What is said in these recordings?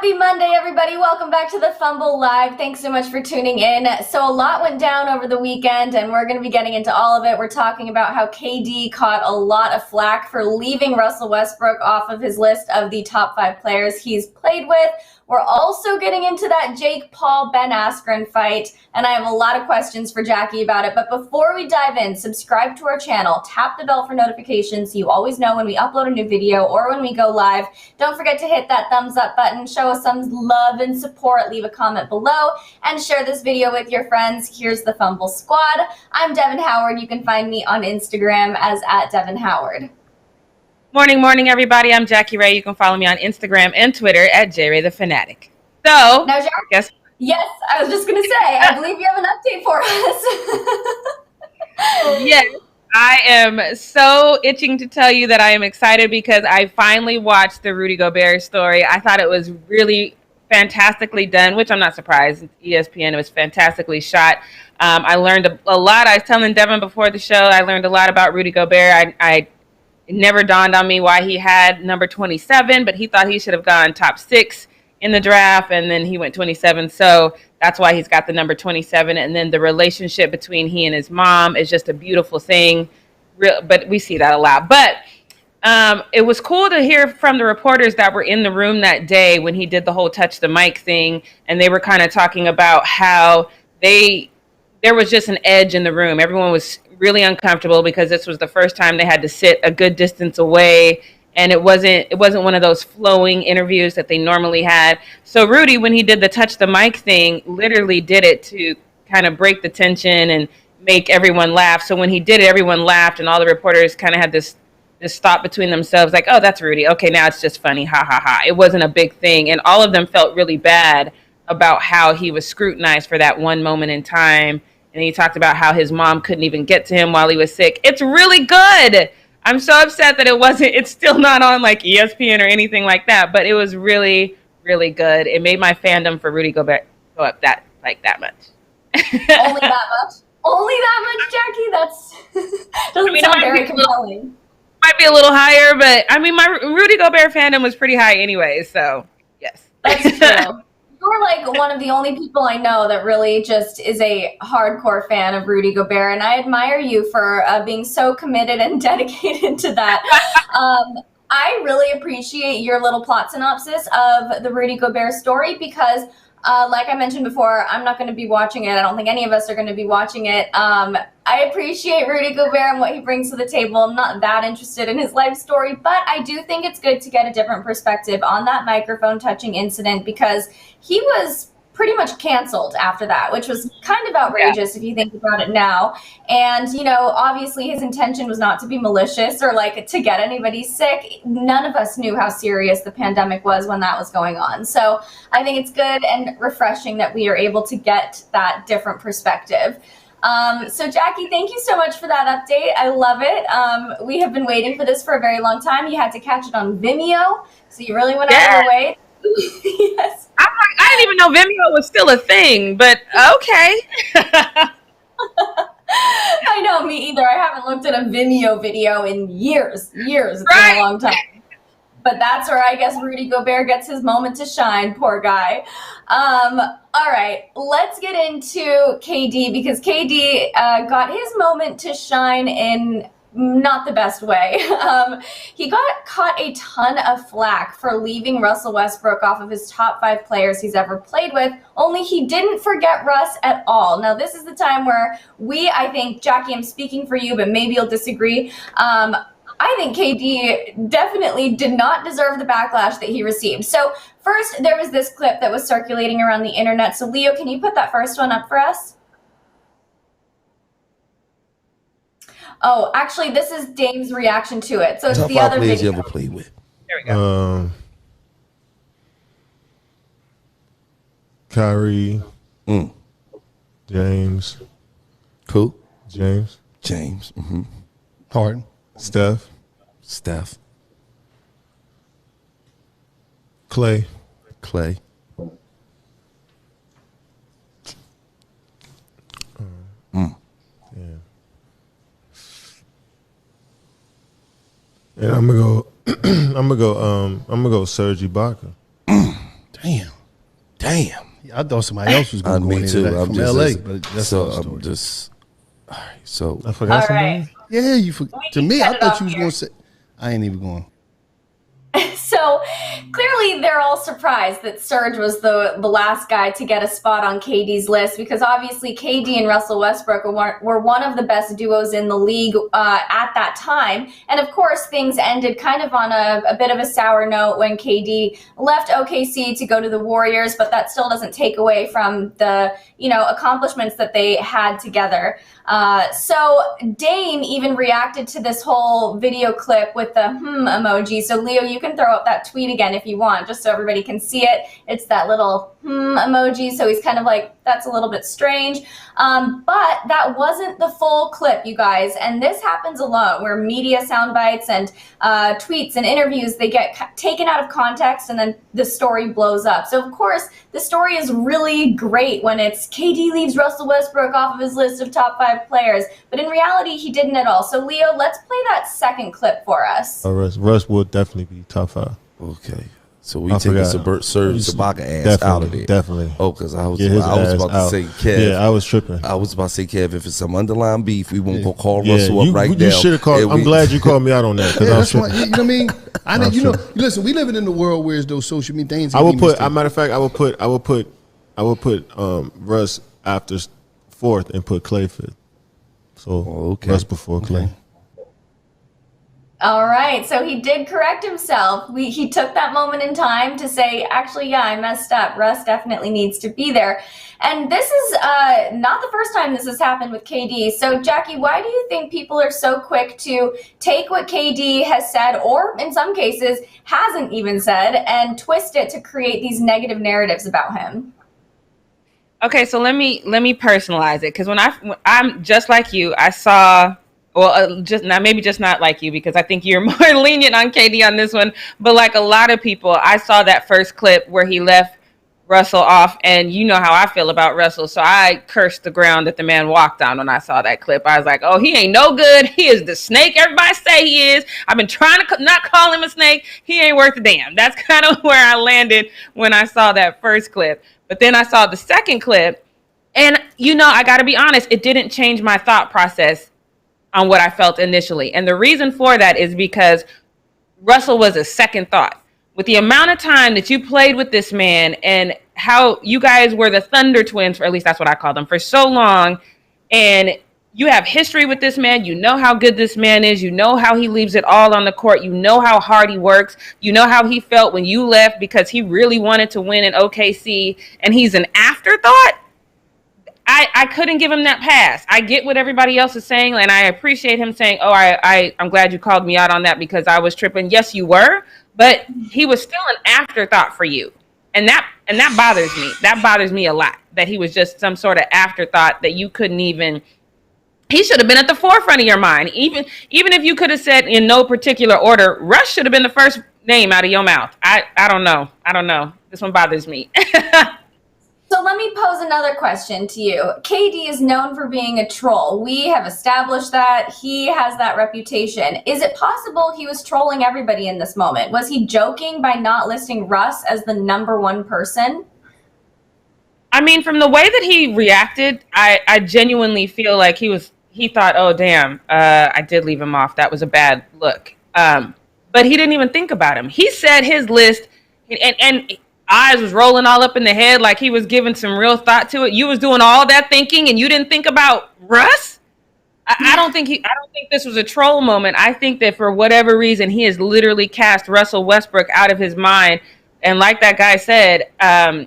Happy Monday, everybody. Welcome back to the Fumble Live. Thanks so much for tuning in. So a lot went down over the weekend, and we're going to be getting into all of it. We're talking about how KD caught a lot of flack for leaving Russell Westbrook off of his list of the top 5 players he's played with. We're also getting into that Jake Paul-Ben Askren fight, and I have a lot of questions for Jackie about it. But before we dive in, subscribe to our channel, tap the bell for notifications so you always know when we upload a new video or when we go live. Don't forget to hit that thumbs up button, show us some love and support, leave a comment below, and share this video with your friends. Here's the Fumble Squad. I'm Devin Howard. You can find me on Instagram as @DevinHoward. Morning, everybody. I'm Jackie Ray. You can follow me on Instagram and Twitter at JRayTheFanatic. So, now, Jackie, yes, I was just going to say, I believe you have an update for us. Yes, I am so itching to tell you that I am excited because I finally watched the Rudy Gobert story. I thought it was really fantastically done, which I'm not surprised. ESPN, it was fantastically shot. I learned a lot. I was telling Devin before the show, I learned a lot about Rudy Gobert. It never dawned on me why he had number 27, but he thought he should have gone top 6 in the draft, and then he went 27. So that's why he's got the number 27. And then the relationship between he and his mom is just a beautiful thing. But we see that a lot. But it was cool to hear from the reporters that were in the room that day when he did the whole touch the mic thing, and they were kind of talking about how there was just an edge in the room. Everyone was really uncomfortable because this was the first time they had to sit a good distance away, and it wasn't one of those flowing interviews that they normally had. So Rudy, when he did the touch the mic thing, literally did it to kind of break the tension and make everyone laugh. So when he did it, everyone laughed, and all the reporters kind of had this stop between themselves, like, oh, that's Rudy. Okay, now it's just funny. Ha, ha, ha. It wasn't a big thing. And all of them felt really bad about how he was scrutinized for that one moment in time. And he talked about how his mom couldn't even get to him while he was sick. It's really good. I'm so upset that it's still not on like ESPN or anything like that, but it was really, really good. It made my fandom for Rudy Gobert go up that much. Only that much? Only that much, Jackie? That's doesn't sound very compelling. Might be a little higher, but I mean, my Rudy Gobert fandom was pretty high anyway, so yes. That's true. You're like one of the only people I know that really just is a hardcore fan of Rudy Gobert, and I admire you for being so committed and dedicated to that. I really appreciate your little plot synopsis of the Rudy Gobert story because, like I mentioned before, I'm not going to be watching it. I don't think any of us are going to be watching it. I appreciate Rudy Gobert and what he brings to the table. I'm not that interested in his life story, but I do think it's good to get a different perspective on that microphone touching incident because he was pretty much canceled after that, which was kind of outrageous if you think about it now. And, you know, obviously his intention was not to be malicious or like to get anybody sick. None of us knew how serious the pandemic was when that was going on. So I think it's good and refreshing that we are able to get that different perspective. So Jackie, thank you so much for that update. I love it. We have been waiting for this for a very long time. You had to catch it on Vimeo, so you really went out of your way. Yes. I didn't even know Vimeo was still a thing, but okay. I know, me either. I haven't looked at a Vimeo video in years. It's been a long time. But that's where I guess Rudy Gobert gets his moment to shine, poor guy. All right, let's get into KD because KD got his moment to shine in not the best way. He caught a ton of flack for leaving Russell Westbrook off of his top 5 players he's ever played with, only he didn't forget Russ at all. Now, this is the time where I think, Jackie, I'm speaking for you, but maybe you'll disagree. I think KD definitely did not deserve the backlash that he received. So first, there was this clip that was circulating around the internet. So Leo, can you put that first one up for us? Oh, actually, this is Dame's reaction to it. So it's top the other players video you ever played with. There we go. Kyrie, James, Cool. James, Harden, Steph, Clay, yeah. And I'm gonna go Serge Ibaka. Damn. Damn. I thought somebody else was going to go into that from LA, but that's so another story. I'm just. All right, so I forgot something. Right. Yeah, to me, I thought you was going to say. I ain't even going. So clearly they're all surprised that Serge was the last guy to get a spot on KD's list, because obviously KD and Russell Westbrook were one of the best duos in the league at that time. And of course, things ended kind of on a bit of a sour note when KD left OKC to go to the Warriors, but that still doesn't take away from the accomplishments that they had together. So Dame even reacted to this whole video clip with the emoji. So Leo, you can throw up that tweet again if you want, just so everybody can see it. It's that little emoji. So he's kind of like, that's a little bit strange. But that wasn't the full clip, you guys. And this happens a lot where media sound bites and tweets and interviews, they get taken out of context and then the story blows up. So of course, the story is really great when it's KD leaves Russell Westbrook off of his list of top 5 players. But in reality, he didn't at all. So Leo, let's play that second clip for us. Russ will definitely be top 5. Okay. So we take Serge Ibaka ass out of it. Definitely. Oh, because I was about to say Kev. Yeah, I was tripping. I was about to say Kev, if it's some underlying beef, we won't go call Russell up right now. You should have called. I'm glad you called me out on that, because I was tripping. You know what I mean? I know. Listen, we living in the world where it's those social media things. I will put. As a matter of fact, I will put Russ after 4th and put Clay 5th. So Russ before Clay. All right, so he did correct himself. He took that moment in time to say, actually, yeah, I messed up. Russ definitely needs to be there. And this is not the first time this has happened with KD. So, Jackie, why do you think people are so quick to take what KD has said, or in some cases hasn't even said, and twist it to create these negative narratives about him? Okay, so let me personalize it, because when I'm just like you, I saw. Well, just not like you, because I think you're more lenient on KD on this one. But like a lot of people, I saw that first clip where he left Russell off, and you know how I feel about Russell. So I cursed the ground that the man walked on when I saw that clip. I was like, oh, he ain't no good. He is the snake everybody say he is. I've been trying to not call him a snake. He ain't worth a damn. That's kind of where I landed when I saw that first clip. But then I saw the second clip, and I got to be honest, it didn't change my thought process on what I felt initially. And the reason for that is because Russell was a second thought. With the amount of time that you played with this man and how you guys were the Thunder Twins, or at least that's what I call them, for so long, and you have history with this man, you know how good this man is, you know how he leaves it all on the court, you know how hard he works, you know how he felt when you left because he really wanted to win in OKC, and he's an afterthought. I couldn't give him that pass. I get what everybody else is saying, and I appreciate him saying, oh, I'm glad you called me out on that because I was tripping. Yes, you were, but he was still an afterthought for you. And that bothers me. That bothers me a lot, that he was just some sort of afterthought that you couldn't even. He should have been at the forefront of your mind. Even if you could have said in no particular order, Russ should have been the first name out of your mouth. I don't know. This one bothers me. So let me pose another question to you. KD is known for being a troll. We have established that. He has that reputation. Is it possible he was trolling everybody in this moment? Was he joking by not listing Russ as the number one person? I mean, from the way that he reacted, I genuinely feel like he thought, oh, damn, I did leave him off. That was a bad look. But he didn't even think about him. He said his list, and eyes was rolling all up in the head like he was giving some real thought to it. You was doing all that thinking and you didn't think about Russ? I don't think this was a troll moment. I think that for whatever reason, he has literally cast Russell Westbrook out of his mind. And like that guy said, I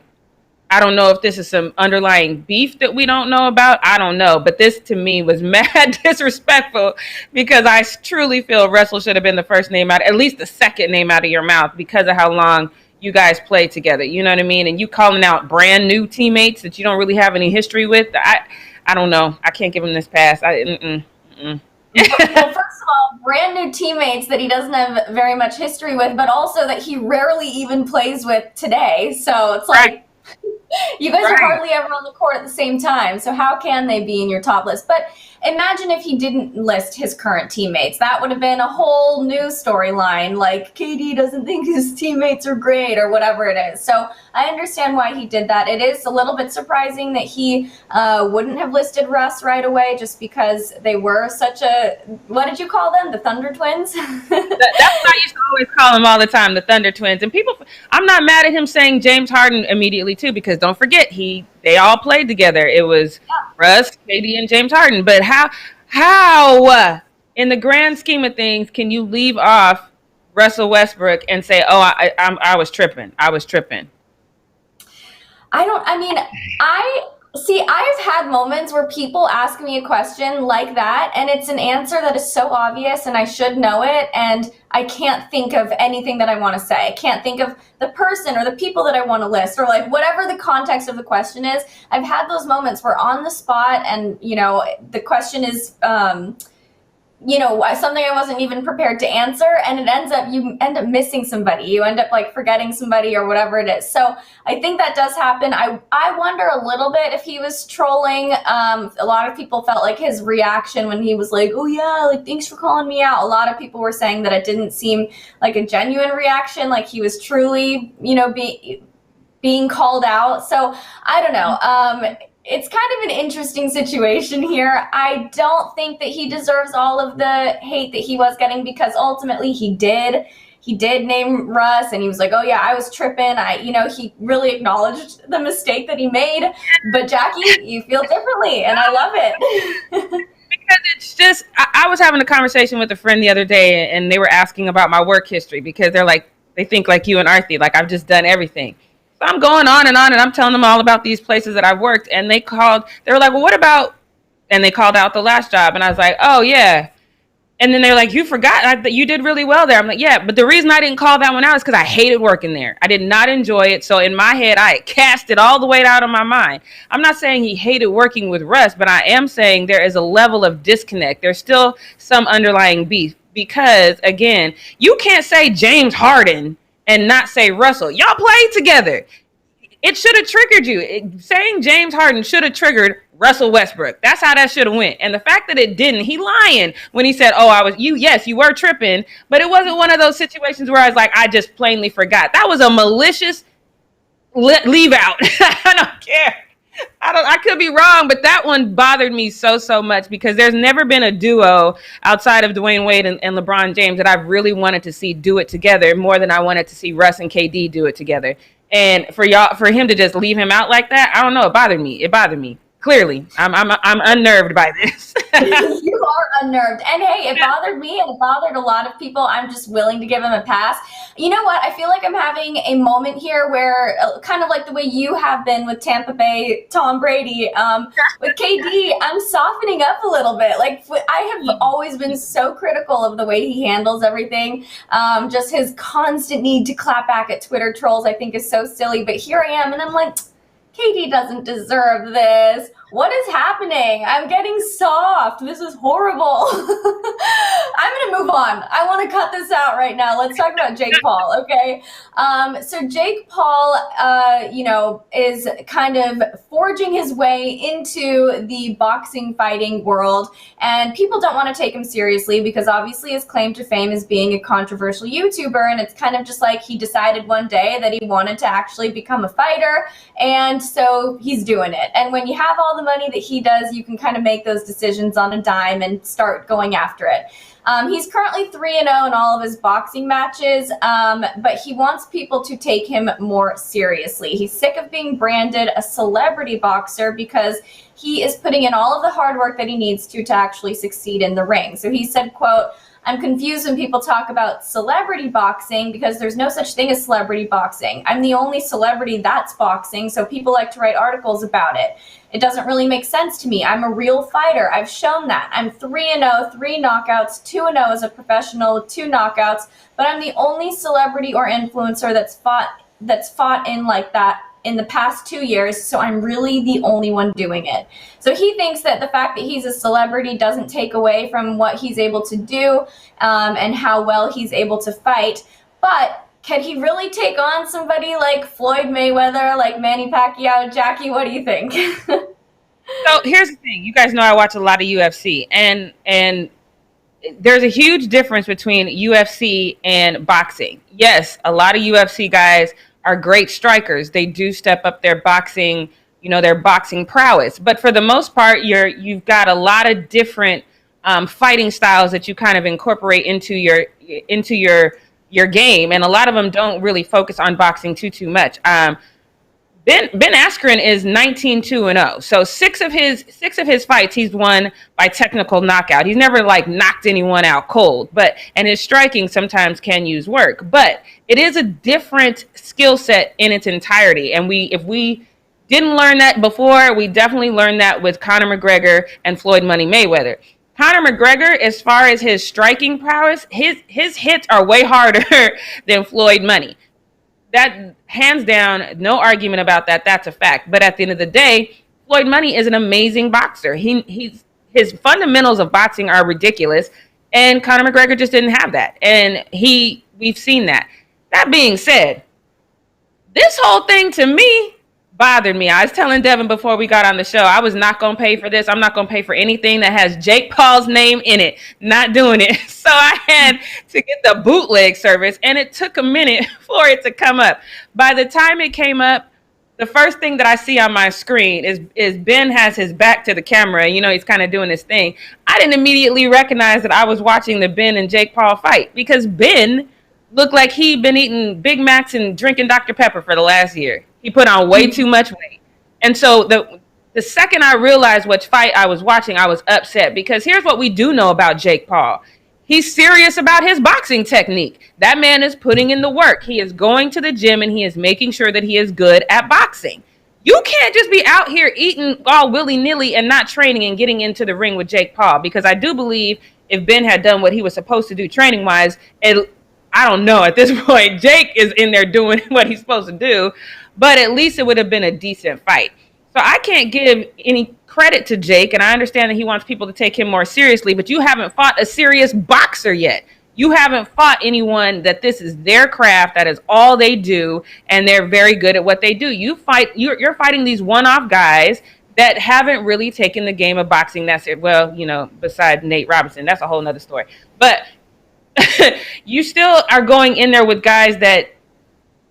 don't know if this is some underlying beef that we don't know about. I don't know. But this to me was mad disrespectful, because I truly feel Russell should have been the first name out, at least the second name out of your mouth, because of how long you guys played together. You know what I mean? And you calling out brand new teammates that you don't really have any history with. I don't know. I can't give him this pass. Well, first of all, brand new teammates that he doesn't have very much history with, but also that he rarely even plays with today. So it's like, You guys are hardly ever on the court at the same time, so how can they be in your top list? But imagine if he didn't list his current teammates. That would have been a whole new storyline, like KD doesn't think his teammates are great or whatever it is. So I understand why he did that. It is a little bit surprising that he wouldn't have listed Russ right away just because they were such a, what did you call them? The Thunder Twins? That's what I used to always call them all the time, the Thunder Twins. And people, I'm not mad at him saying James Harden immediately too, because don't forget, they all played together. It was Russ, KD, and James Harden. But how in the grand scheme of things can you leave off Russell Westbrook and say, "Oh, I was tripping. I was tripping"? I've had moments where people ask me a question like that, and it's an answer that is so obvious, and I should know it, and I can't think of anything that I want to say. I can't think of the person or the people that I want to list, or like whatever the context of the question is. I've had those moments where on the spot, and the question is something I wasn't even prepared to answer, and you end up missing somebody. You end up like forgetting somebody or whatever it is. So I think that does happen. I wonder a little bit if he was trolling. A lot of people felt like his reaction when he was like, "Oh yeah, like thanks for calling me out." A lot of people were saying that it didn't seem like a genuine reaction, like he was truly, being called out. So I don't know. It's kind of an interesting situation here. I don't think that he deserves all of the hate that he was getting, because ultimately he did name Russ, and he was like, "Oh yeah, I was tripping." He really acknowledged the mistake that he made. But Jackie, you feel differently, and I love it. Because it's just, I was having a conversation with a friend the other day, and they were asking about my work history, because they think like you and Arthi, like I've just done everything. So I'm going on, and I'm telling them all about these places that I've worked, and they were like, "Well, what about," and they called out the last job, and I was like, "Oh yeah." And then they're like, "You forgot that you did really well there." I'm like, "Yeah, but the reason I didn't call that one out is because I hated working there. I did not enjoy it. So in my head, I cast it all the way out of my mind." I'm not saying he hated working with Russ, but I am saying there is a level of disconnect. There's still some underlying beef, because again, you can't say James Harden and not say Russell. Y'all played together. It should have triggered you. Saying James Harden should have triggered Russell Westbrook. That's how that should have went. And the fact that it didn't, he lying when he said, "Oh, yes, you were tripping," but it wasn't one of those situations where I was like, "I just plainly forgot." That was a malicious leave out. I don't care. I could be wrong, but that one bothered me so much, because there's never been a duo outside of Dwayne Wade and LeBron James that I've really wanted to see do it together more than I wanted to see Russ and KD do it together. And for him to just leave him out like that, I don't know. It bothered me. Clearly, I'm unnerved by this. You are unnerved. And hey, it bothered me, and it bothered a lot of people. I'm just willing to give him a pass. You know what? I feel like I'm having a moment here where, kind of like the way you have been with Tampa Bay, Tom Brady, with KD, I'm softening up a little bit. Like, I have always been so critical of the way he handles everything. Just his constant need to clap back at Twitter trolls, I think, is so silly. But here I am, and I'm like, KD doesn't deserve this. What is happening? I'm getting soft. This is horrible. I'm going to move on. I want to cut this out right now. Let's talk about Jake Paul, okay? So Jake Paul, is kind of forging his way into the boxing fighting world, and people don't want to take him seriously because obviously his claim to fame is being a controversial YouTuber, and it's kind of just like he decided one day that he wanted to actually become a fighter, and so he's doing it. And when you have all the money that he does, you can kind of make those decisions on a dime and start going after it. He's currently 3-0 in all of his boxing matches, but he wants people to take him more seriously. He's sick of being branded a celebrity boxer because he is putting in all of the hard work that he needs to actually succeed in the ring. So he said, quote, "I'm confused when people talk about celebrity boxing because there's no such thing as celebrity boxing. I'm the only celebrity that's boxing, so people like to write articles about it. It doesn't really make sense to me. I'm a real fighter. I've shown that. I'm 3-0, 3 knockouts, 2-0 as a professional with 2 knockouts, but I'm the only celebrity or influencer that's fought in like that in the past 2 years, so I'm really the only one doing it." So he thinks that the fact that he's a celebrity doesn't take away from what he's able to do and how well he's able to fight. But Can he really take on somebody like Floyd Mayweather, like Manny Pacquiao? Jackie, what do you think? So here's the thing. You guys know I watch a lot of UFC, and there's a huge difference between UFC and boxing. Yes, a lot of UFC guys are great strikers. They do step up their boxing, their boxing prowess. But for the most part, you've got a lot of different fighting styles that you kind of incorporate into your game, and a lot of them don't really focus on boxing too much. Ben Askren is 19-2-0. So six of his fights he's won by technical knockout. He's never knocked anyone out cold, and his striking sometimes can use work. But it is a different skill set in its entirety. And if we didn't learn that before, we definitely learned that with Conor McGregor and Floyd Money Mayweather. Conor McGregor, as far as his striking prowess, his hits are way harder than Floyd Money. That, hands down, no argument about that. That's a fact. But at the end of the day, Floyd Money is an amazing boxer. His fundamentals of boxing are ridiculous, and Conor McGregor just didn't have that. And we've seen that. That being said, this whole thing to me bothered me. I was telling Devin before we got on the show, I was not going to pay for this. I'm not going to pay for anything that has Jake Paul's name in it. Not doing it. So I had to get the bootleg service, and it took a minute for it to come up. By the time it came up, the first thing that I see on my screen is Ben has his back to the camera. He's kind of doing his thing. I didn't immediately recognize that I was watching the Ben and Jake Paul fight, because Ben looked like he'd been eating Big Macs and drinking Dr. Pepper for the last year. He put on way too much weight. And so the second I realized which fight I was watching, I was upset, because here's what we do know about Jake Paul. He's serious about his boxing technique. That man is putting in the work. He is going to the gym, and he is making sure that he is good at boxing. You can't just be out here eating all willy-nilly and not training and getting into the ring with Jake Paul, because I do believe if Ben had done what he was supposed to do training-wise, I don't know, at this point, Jake is in there doing what he's supposed to do, but at least it would have been a decent fight. So I can't give any credit to Jake, and I understand that he wants people to take him more seriously, but you haven't fought a serious boxer yet. You haven't fought anyone that this is their craft, that is all they do, and they're very good at what they do. You're fighting these one-off guys that haven't really taken the game of boxing. That's it. Well, besides Nate Robinson, that's a whole nother story. But you still are going in there with guys that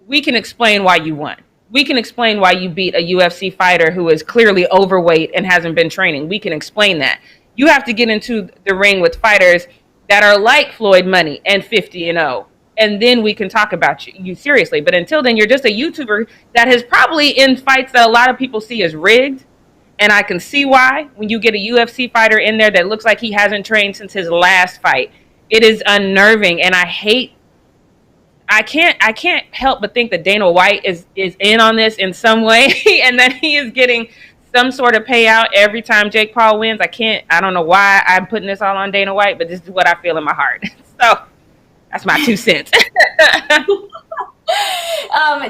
we can explain why you won. We can explain why you beat a UFC fighter who is clearly overweight and hasn't been training. We can explain that. You have to get into the ring with fighters that are like Floyd Money and 50-0, and then we can talk about you seriously. But until then, you're just a YouTuber that has probably in fights that a lot of people see as rigged, and I can see why. When you get a UFC fighter in there that looks like he hasn't trained since his last fight, it is unnerving, and I can't help but think that Dana White is in on this in some way, and that he is getting some sort of payout every time Jake Paul wins. I don't know why I'm putting this all on Dana White, but this is what I feel in my heart. So that's my 2 cents.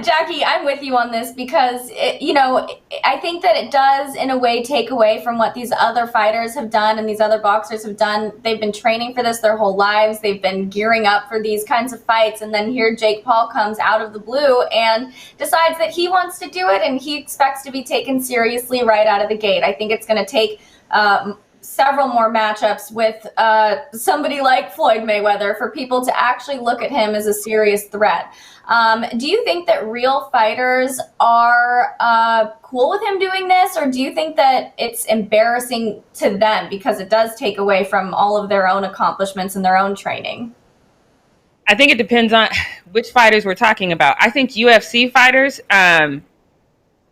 Jackie, I'm with you on this, because I think that it does in a way take away from what these other fighters have done and these other boxers have done. They've been training for this their whole lives. They've been gearing up for these kinds of fights, and then here Jake Paul comes out of the blue and decides that he wants to do it, and he expects to be taken seriously right out of the gate. I think it's going to take several more matchups with somebody like Floyd Mayweather for people to actually look at him as a serious threat. Do you think that real fighters are cool with him doing this, or do you think that it's embarrassing to them because it does take away from all of their own accomplishments and their own training? I think it depends on which fighters we're talking about. I think UFC fighters,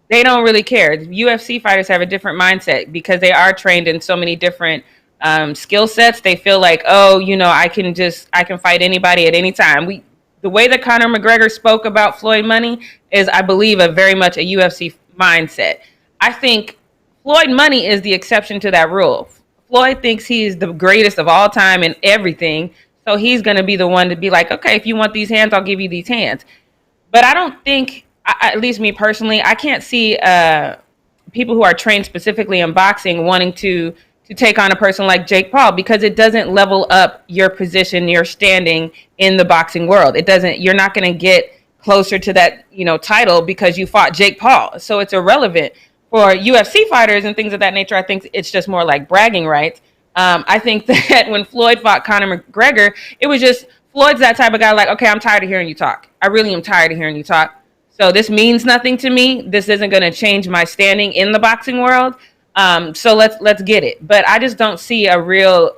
they don't really care. UFC fighters have a different mindset because they are trained in so many different skill sets. They feel like, I can fight anybody at any time. The way that Conor McGregor spoke about Floyd Money is, I believe, very much a UFC mindset. I think Floyd Money is the exception to that rule. Floyd thinks he's the greatest of all time in everything, so he's going to be the one to be like, okay, if you want these hands, I'll give you these hands. But I don't think, at least me personally, I can't see people who are trained specifically in boxing wanting to to take on a person like Jake Paul, because it doesn't level up your position, your standing in the boxing world. It doesn't, you're not going to get closer to that, title because you fought Jake Paul. So it's irrelevant. For UFC fighters and things of that nature, I think it's just more like bragging rights. I think that when Floyd fought Conor McGregor, it was just, Floyd's that type of guy like, okay, I'm tired of hearing you talk. I really am tired of hearing you talk. So this means nothing to me. This isn't going to change my standing in the boxing world. So let's get it. But I just don't see a real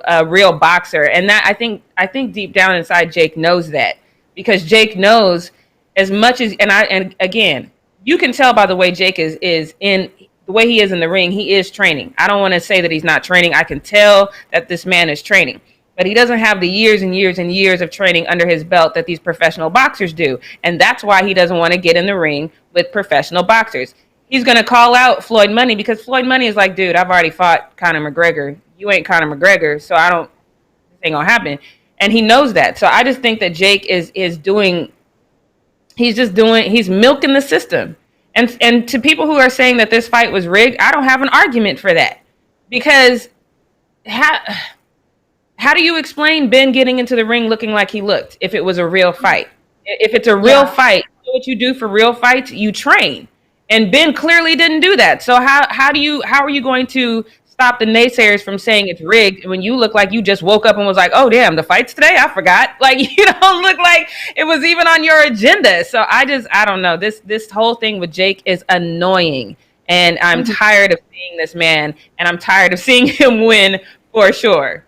boxer. And that I think deep down inside Jake knows that, because Jake knows as much as, and again, you can tell by the way Jake is in the way he is in the ring. He is training. I don't want to say that he's not training. I can tell that this man is training, but he doesn't have the years and years and years of training under his belt that these professional boxers do. And that's why he doesn't want to get in the ring with professional boxers. He's going to call out Floyd Money because Floyd Money is like, dude, I've already fought Conor McGregor. You ain't Conor McGregor, so this ain't going to happen. And he knows that. So I just think that Jake is doing, he's milking the system. And to people who are saying that this fight was rigged, I don't have an argument for that. Because how do you explain Ben getting into the ring looking like he looked if it was a real fight? If it's a real fight, you know what you do for real fights? You train. And Ben clearly didn't do that. So how are you going to stop the naysayers from saying it's rigged when you look like you just woke up and was like, oh damn, the fight's today? I forgot. Like, you don't look like it was even on your agenda. So I don't know. This whole thing with Jake is annoying. And I'm tired of seeing this man, and I'm tired of seeing him win for sure.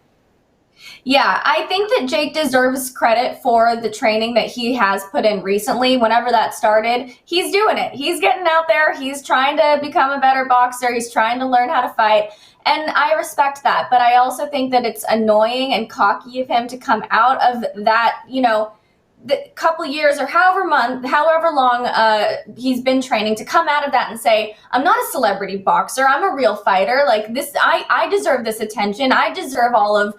Yeah, I think that Jake deserves credit for the training that he has put in recently. Whenever that started, he's doing it. He's getting out there. He's trying to become a better boxer. He's trying to learn how to fight. And I respect that. But I also think that it's annoying and cocky of him to come out of that, the couple years or however long he's been training, to come out of that and say, I'm not a celebrity boxer, I'm a real fighter. Like this, I deserve this attention. I deserve all of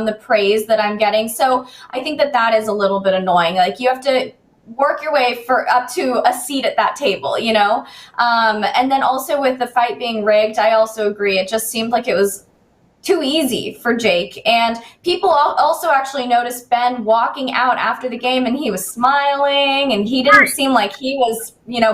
the praise that I'm getting. So I think that is a little bit annoying. Like you have to work your way up to a seat at that table, and then also with the fight being rigged, I also agree. It just seemed like it was too easy for Jake. And people also actually noticed Ben walking out after the game, and he was smiling, and he didn't seem like he was,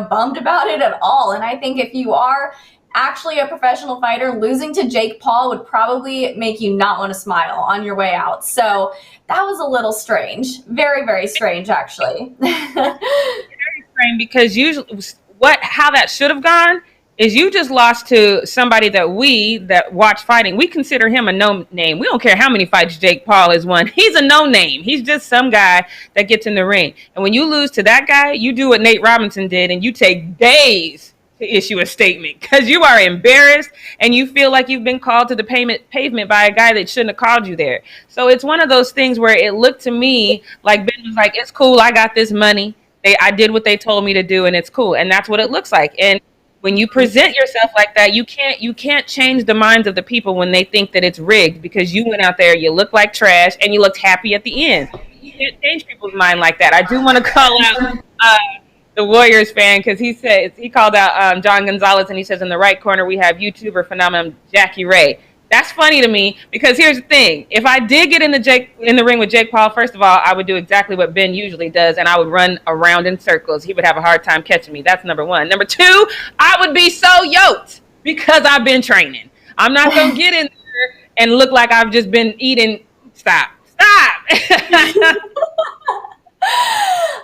bummed about it at all. And I think if you are actually a professional fighter, losing to Jake Paul would probably make you not want to smile on your way out. So that was a little strange. Very, very strange, actually. Very strange, because usually how that should have gone is you just lost to somebody that watch fighting. We consider him a no name. We don't care how many fights Jake Paul has won. He's a no name. He's just some guy that gets in the ring. And when you lose to that guy, you do what Nate Robinson did, and you take days to issue a statement because you are embarrassed and you feel like you've been called to the pavement by a guy that shouldn't have called you there. So it's one of those things where it looked to me like Ben was like, it's cool, I got this money. I did what they told me to do, and it's cool. And that's what it looks like. And when you present yourself like that, you can't change the minds of the people when they think that it's rigged, because you went out there, you looked like trash, and you looked happy at the end. You can't change people's mind like that. I do want to call out the Warriors fan, because he called out John Gonzalez, and he says in the right corner we have YouTuber phenomenon Jackie Ray. That's funny to me, because here's the thing. If I did get in the ring with Jake Paul, first of all, I would do exactly what Ben usually does, and I would run around in circles. He would have a hard time catching me. That's number one. Number two, I would be so yoked because I've been training. I'm not going to get in there and look like I've just been eating. Stop.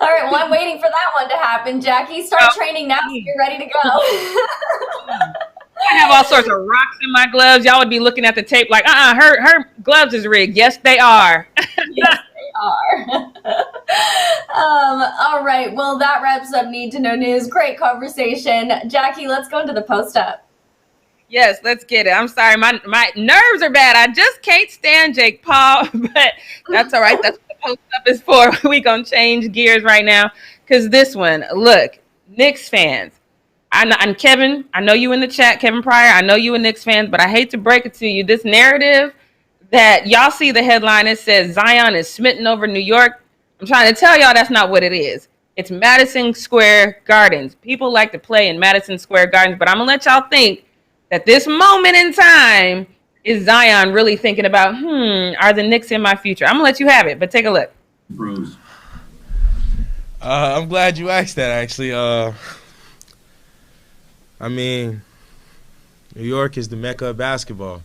All right, well, I'm waiting for that one to happen, Jackie. Start training now so you're ready to go. I have all sorts of rocks in my gloves. Y'all would be looking at the tape like, her gloves is rigged. Yes, they are. Yes, they are. All right. Well, that wraps up Need to Know News. Great conversation. Jackie, let's go into the post-up. Yes, let's get it. I'm sorry. My nerves are bad. I just can't stand Jake Paul, but that's all right. That's what the post-up is for. We going to change gears right now, because this one, look, Knicks fans. And Kevin, I know you in the chat, Kevin Pryor, I know you a Knicks fans, but I hate to break it to you. This narrative that y'all see the headline, it says Zion is smitten over New York. I'm trying to tell y'all that's not what it is. It's Madison Square Gardens. People like to play in Madison Square Gardens, but I'm going to let y'all think that this moment in time is Zion really thinking about, are the Knicks in my future? I'm going to let you have it, but take a look. I'm glad you asked that, actually. I mean, New York is the mecca of basketball.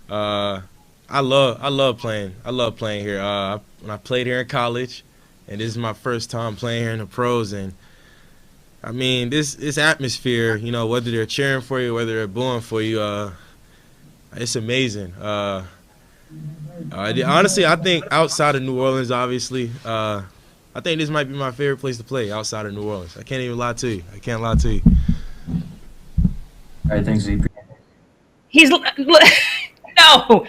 I love playing. I love playing here. When I played here in college, and this is my first time playing here in the pros, and I mean, this atmosphere, you know, whether they're cheering for you, whether they're booing for you, it's amazing. Honestly, I think outside of New Orleans, obviously, I think this might be my favorite place to play outside of New Orleans. I can't even lie to you. I can't lie to you. All right, thanks, Z. No,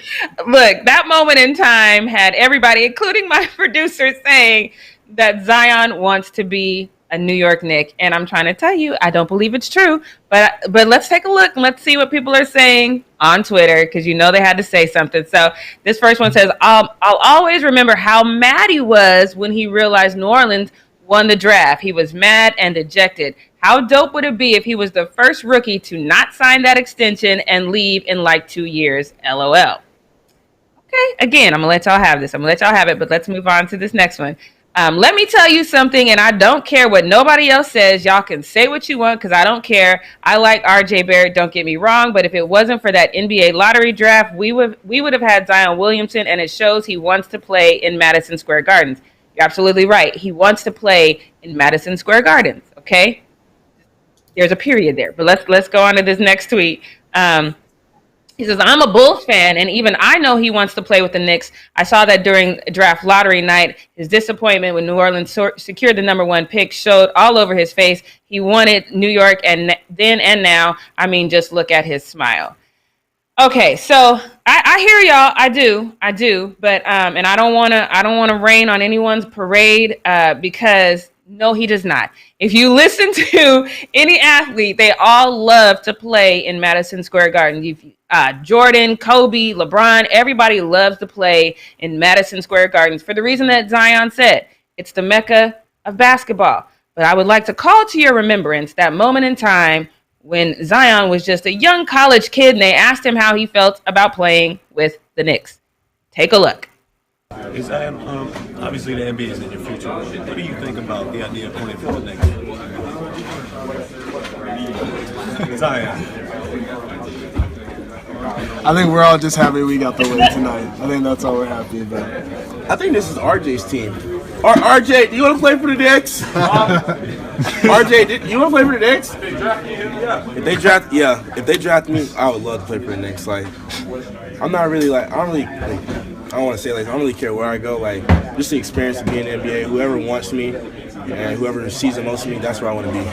look, that moment in time had everybody, including my producer, saying that Zion wants to be a New York Knick. And I'm trying to tell you, I don't believe it's true. But let's take a look and let's see what people are saying on Twitter, because you know they had to say something. So this first one says, I'll always remember how mad he was when he realized New Orleans won the draft. He was mad and dejected. How dope would it be if he was the first rookie to not sign that extension and leave in like 2 years? LOL. Okay, again, I'm going to let y'all have this. I'm going to let y'all have it, but let's move on to this next one. Let me tell you something, and I don't care what nobody else says. Y'all can say what you want because I don't care. I like RJ Barrett, don't get me wrong, but if it wasn't for that NBA lottery draft, we would have had Zion Williamson, and it shows he wants to play in Madison Square Gardens. You're absolutely right. He wants to play in Madison Square Gardens, okay? There's a period there, but let's go on to this next tweet. He says, I'm a Bulls fan, and even I know he wants to play with the Knicks. I saw that during draft lottery night. His disappointment when New Orleans secured the number 1 pick showed all over his face. He wanted New York, and then and now. I mean, just look at his smile. Okay, so I hear y'all. I do. But and I don't want to rain on anyone's parade because no, he does not. If you listen to any athlete, they all love to play in Madison Square Garden. Jordan, Kobe, LeBron, everybody loves to play in Madison Square Gardens for the reason that Zion said. It's the mecca of basketball. But I would like to call to your remembrance that moment in time when Zion was just a young college kid and they asked him how he felt about playing with the Knicks. Take a look. Zion, obviously the NBA is in your future. What do you think about the idea of playing for the Knicks? Zion. I think we're all just happy we got the win tonight. I think that's all we're happy about. I think this is RJ's team. RJ, do you want to play for the Knicks? RJ, do you want to play for the Knicks? If they draft me, I would love to play for the Knicks. Like, I'm not really like, I don't want to say like I don't really care where I go. Like, just the experience of being in the NBA. Whoever wants me and whoever sees the most of me, that's where I want to be.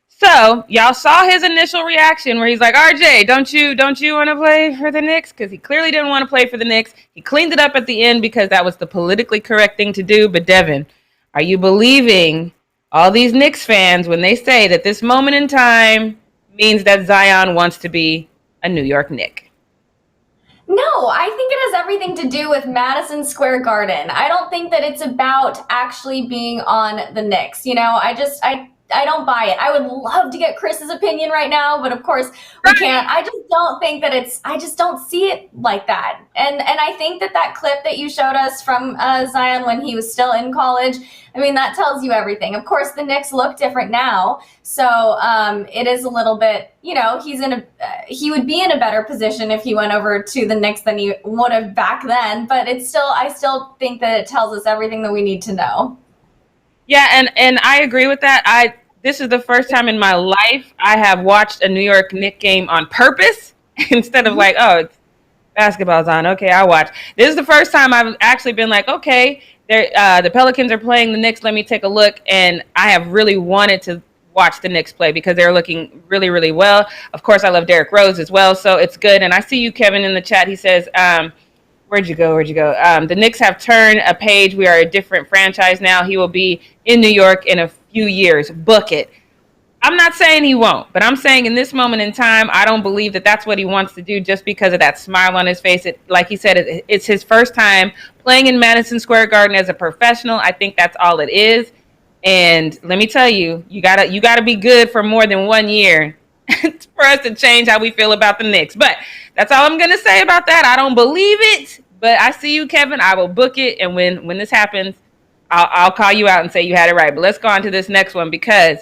So y'all saw his initial reaction where he's like, RJ, don't you want to play for the Knicks? Because he clearly didn't want to play for the Knicks. He cleaned it up at the end because that was the politically correct thing to do. But Devin, are you believing all these Knicks fans when they say that this moment in time means that Zion wants to be a New York Knick? No, I think it has everything to do with Madison Square Garden. I don't think that it's about actually being on the Knicks. You know, I don't buy it. I would love to get Chris's opinion right now, but of course we can't. I just don't think that I just don't see it like that. And I think that clip that you showed us from Zion when he was still in college, I mean, that tells you everything. Of course, the Knicks look different now. So it is a little bit, you know, he would be in a better position if he went over to the Knicks than he would have back then. But I still think that it tells us everything that we need to know. Yeah, and I agree with that. This is the first time in my life I have watched a New York Knicks game on purpose instead of like, oh, it's basketball's on. Okay, I'll watch. This is the first time I've actually been like, okay, the Pelicans are playing the Knicks. Let me take a look. And I have really wanted to watch the Knicks play because they're looking really, really well. Of course, I love Derrick Rose as well, so it's good. And I see you, Kevin, in the chat. He says, Where'd you go? The Knicks have turned a page. We are a different franchise now. He will be in New York in a few years. Book it. I'm not saying he won't, but I'm saying in this moment in time, I don't believe that that's what he wants to do just because of that smile on his face. Like he said, it's his first time playing in Madison Square Garden as a professional. I think that's all it is. And let me tell you, you gotta be good for more than 1 year for us to change how we feel about the Knicks. But That's all I'm going to say about that. I don't believe it, but I see you, Kevin. I will book it. And when this happens, I'll call you out and say you had it right. But let's go on to this next one, because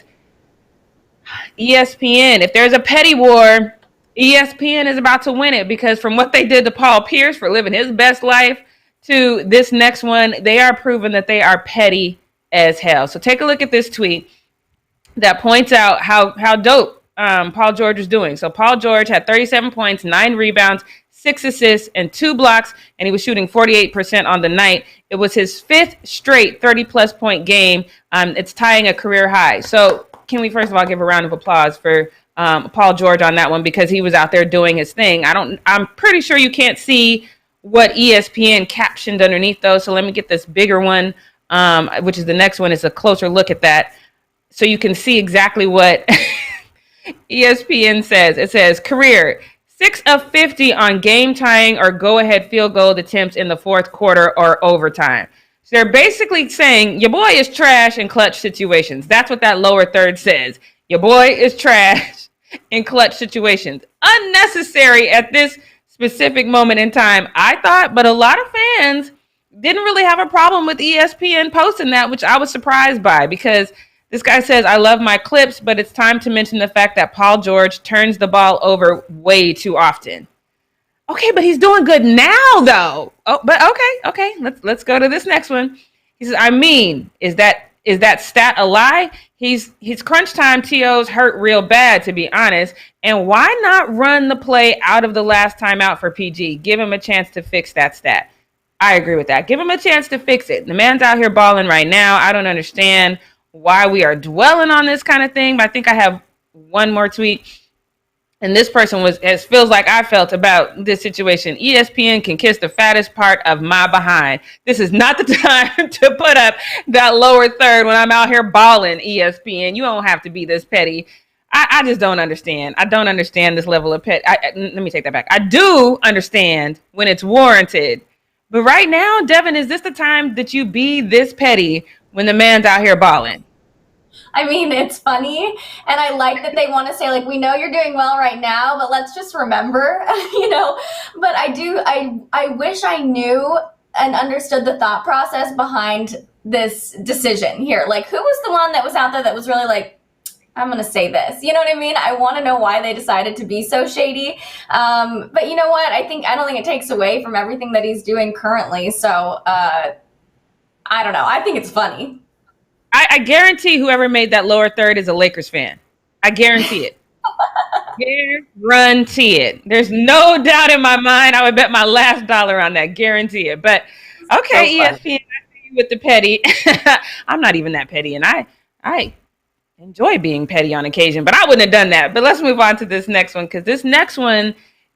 ESPN, if there's a petty war, ESPN is about to win it, because from what they did to Paul Pierce for living his best life to this next one, they are proving that they are petty as hell. So take a look at this tweet that points out how dope Paul George is doing. So Paul George had 37 points, 9 rebounds, 6 assists, and 2 blocks, and he was shooting 48% on the night. It was his 5th straight 30-plus point game. It's tying a career high. So can we first of all give a round of applause for Paul George on that one, because he was out there doing his thing. I'm pretty sure you can't see what ESPN captioned underneath those. So let me get this bigger one, which is the next one. It's a closer look at that, so you can see exactly what ESPN says. It says career 6 of 50 on game tying or go ahead field goal attempts in the fourth quarter or overtime. So they're basically saying your boy is trash in clutch situations. That's what that lower third says. Your boy is trash in clutch situations. Unnecessary at this specific moment in time, I thought, but a lot of fans didn't really have a problem with ESPN posting that, which I was surprised by, because this guy says, I love my clips, but it's time to mention the fact that Paul George turns the ball over way too often. Okay, but he's doing good now, though. Oh, but okay. Let's go to this next one. He says, I mean, is that stat a lie? His crunch time TOs hurt real bad, to be honest. And why not run the play out of the last timeout for PG? Give him a chance to fix that stat. I agree with that. Give him a chance to fix it. The man's out here balling right now. I don't understand why we are dwelling on this kind of thing. But I think I have one more tweet. And this person feels like I felt about this situation. ESPN can kiss the fattest part of my behind. This is not the time to put up that lower third when I'm out here balling, ESPN. You don't have to be this petty. I just don't understand. I don't understand this level of pet. Let me take that back. I do understand when it's warranted. But right now, Devin, is this the time that you be this petty when the man's out here balling? I mean, it's funny, and I like that they want to say, like, we know you're doing well right now, but let's just remember, But I wish I knew and understood the thought process behind this decision here. Like, who was the one that was out there that was really like, I'm going to say this? You know what I mean? I want to know why they decided to be so shady. But you know what? I don't think it takes away from everything that he's doing currently. So I don't know. I think it's funny. I guarantee whoever made that lower third is a Lakers fan. I guarantee it. Guarantee it. There's no doubt in my mind. I would bet my last dollar on that. Guarantee it. But okay, so ESPN, I see you with the petty. I'm not even that petty, and I enjoy being petty on occasion, but I wouldn't have done that. But let's move on to this next one, because this next one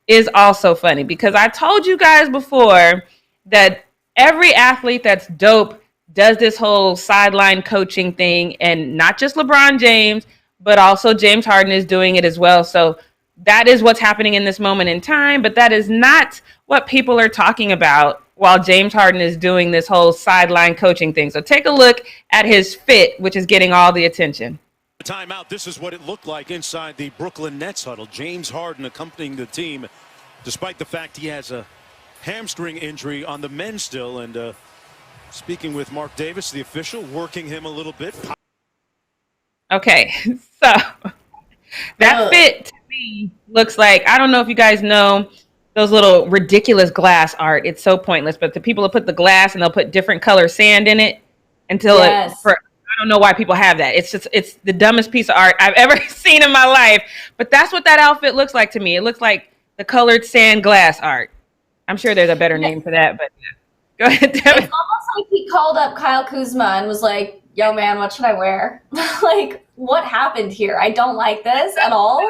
is also funny, because I told you guys before that every athlete that's dope does this whole sideline coaching thing, and not just LeBron James, but also James Harden is doing it as well. So that is what's happening in this moment in time, but that is not what people are talking about while James Harden is doing this whole sideline coaching thing. So take a look at his fit, which is getting all the attention. Timeout. This is what it looked like inside the Brooklyn Nets huddle. James Harden accompanying the team, despite the fact he has a hamstring injury on the men still, and speaking with Mark Davis, the official, working him a little bit. Okay, so that fit to me looks like, I don't know if you guys know those little ridiculous glass art. It's so pointless, but the people will put the glass and they'll put different color sand in it until I don't know why people have that. It's the dumbest piece of art I've ever seen in my life. But that's what that outfit looks like to me. It looks like the colored sand glass art. I'm sure there's a better name for that, but go ahead, Devin. It's almost like he called up Kyle Kuzma and was like, yo, man, what should I wear? Like, what happened here? I don't like this at all.